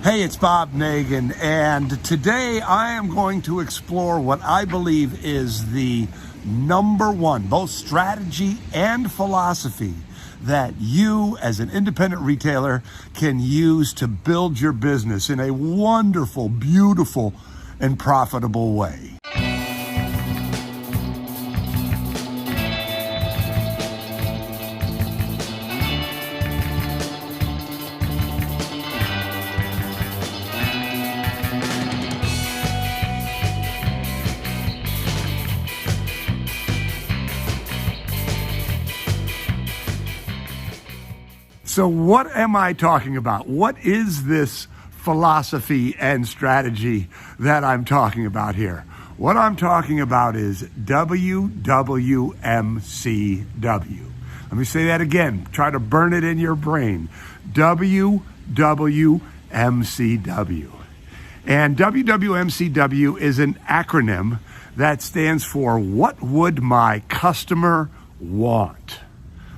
Hey, it's Bob Negen, and today I am going to explore what I believe is the number one, both strategy and philosophy, that you as an independent retailer can use to build your business in a wonderful, beautiful, and profitable way. So what am I talking about? What is this philosophy and strategy that I'm talking about here? What I'm talking about is WWMCW. Let me say that again. Try to burn it in your brain. WWMCW. And WWMCW is an acronym that stands for What Would My Customer Want?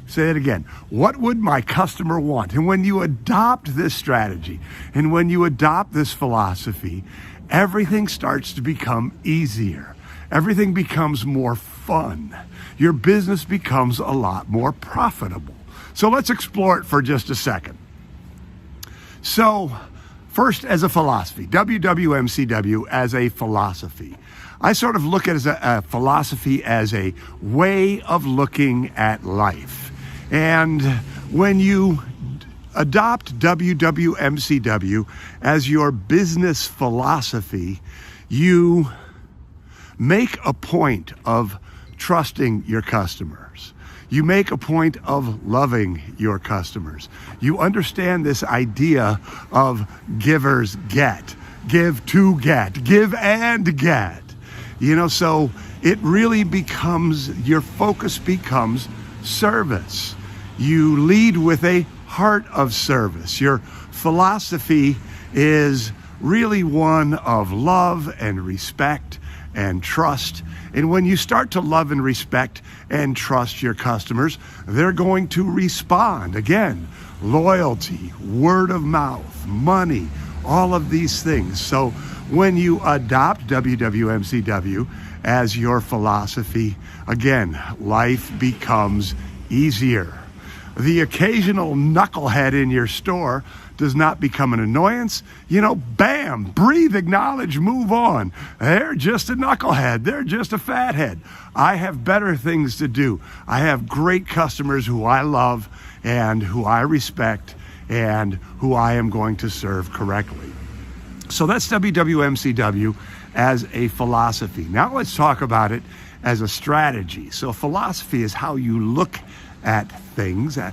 Say it again. What would my customer want? And when you adopt this strategy and when you adopt this philosophy, everything starts to become easier. Everything becomes more fun. Your business becomes a lot more profitable. So let's explore it for just a second. So first, as a philosophy, WWMCW as a philosophy. I sort of look at it as a philosophy as a way of looking at life. And when you adopt WWMCW as your business philosophy, you make a point of trusting your customers. You make a point of loving your customers. You understand this idea of givers get, give to get, give and get. So it really becomes, your focus becomes service. You lead with a heart of service. Your philosophy is really one of love and respect and trust. And when you start to love and respect and trust your customers, they're going to respond. Again, loyalty, word of mouth, money, all of these things. So when you adopt WWMCW as your philosophy, again, life becomes easier. The occasional knucklehead in your store does not become an annoyance. Bam, breathe, acknowledge, move on. They're just a knucklehead. They're just a fathead. I have better things to do. I have great customers who I love and who I respect and who I am going to serve correctly. So that's WWMCW as a philosophy. Now let's talk about it as a strategy. So philosophy is how you look at things, a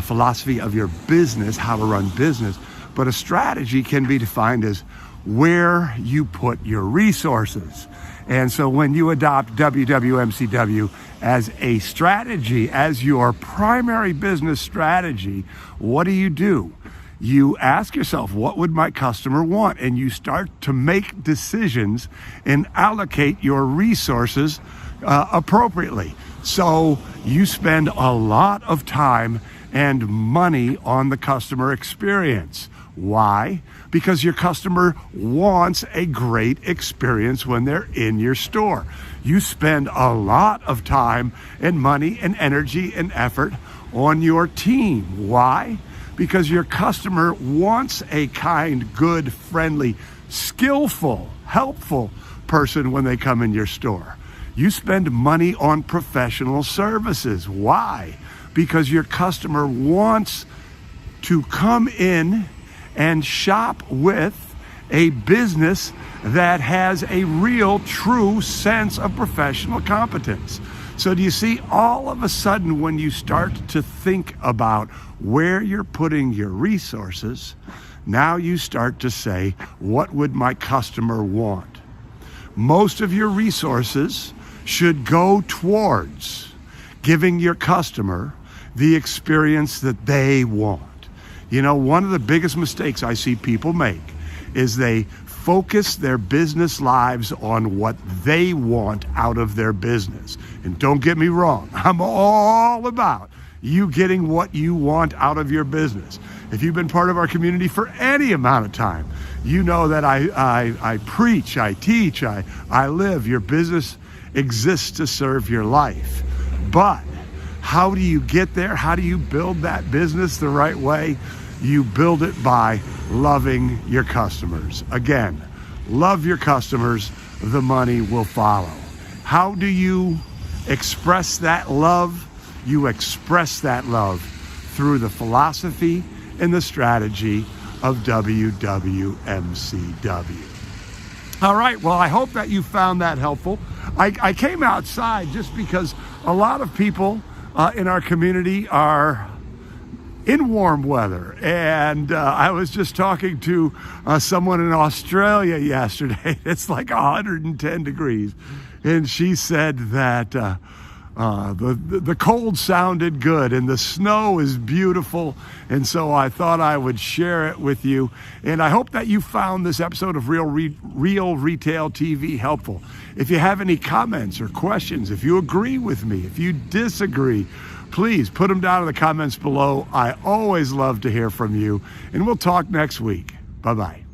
philosophy of your business, how to run business. But a strategy can be defined as where you put your resources. And so when you adopt WWMCW as a strategy, as your primary business strategy, what do? You ask yourself, what would my customer want? And you start to make decisions and allocate your resources appropriately. So you spend a lot of time and money on the customer experience. Why? Because your customer wants a great experience when they're in your store. You spend a lot of time and money and energy and effort on your team. Why? Because your customer wants a kind, good, friendly, skillful, helpful person when they come in your store. You spend money on professional services. Why? Because your customer wants to come in and shop with a business that has a real, true sense of professional competence. So do you see, all of a sudden, when you start to think about where you're putting your resources, now you start to say, what would my customer want? Most of your resources should go towards giving your customer the experience that they want. One of the biggest mistakes I see people make is they focus their business lives on what they want out of their business. And don't get me wrong, I'm all about you getting what you want out of your business. If you've been part of our community for any amount of time, you know that I preach, I teach, I live. Your business exists to serve your life. But how do you get there? How do you build that business the right way? You build it by loving your customers. Again, love your customers, the money will follow. How do you express that love? You express that love through the philosophy and the strategy of WWMCW. All right, well, I hope that you found that helpful. I came outside just because a lot of people in our community are in warm weather. And I was just talking to someone in Australia yesterday. It's like 110 degrees. And she said that the cold sounded good and the snow is beautiful. And so I thought I would share it with you. And I hope that you found this episode of Real Retail TV helpful. If you have any comments or questions, if you agree with me, if you disagree, please put them down in the comments below. I always love to hear from you. And we'll talk next week. Bye-bye.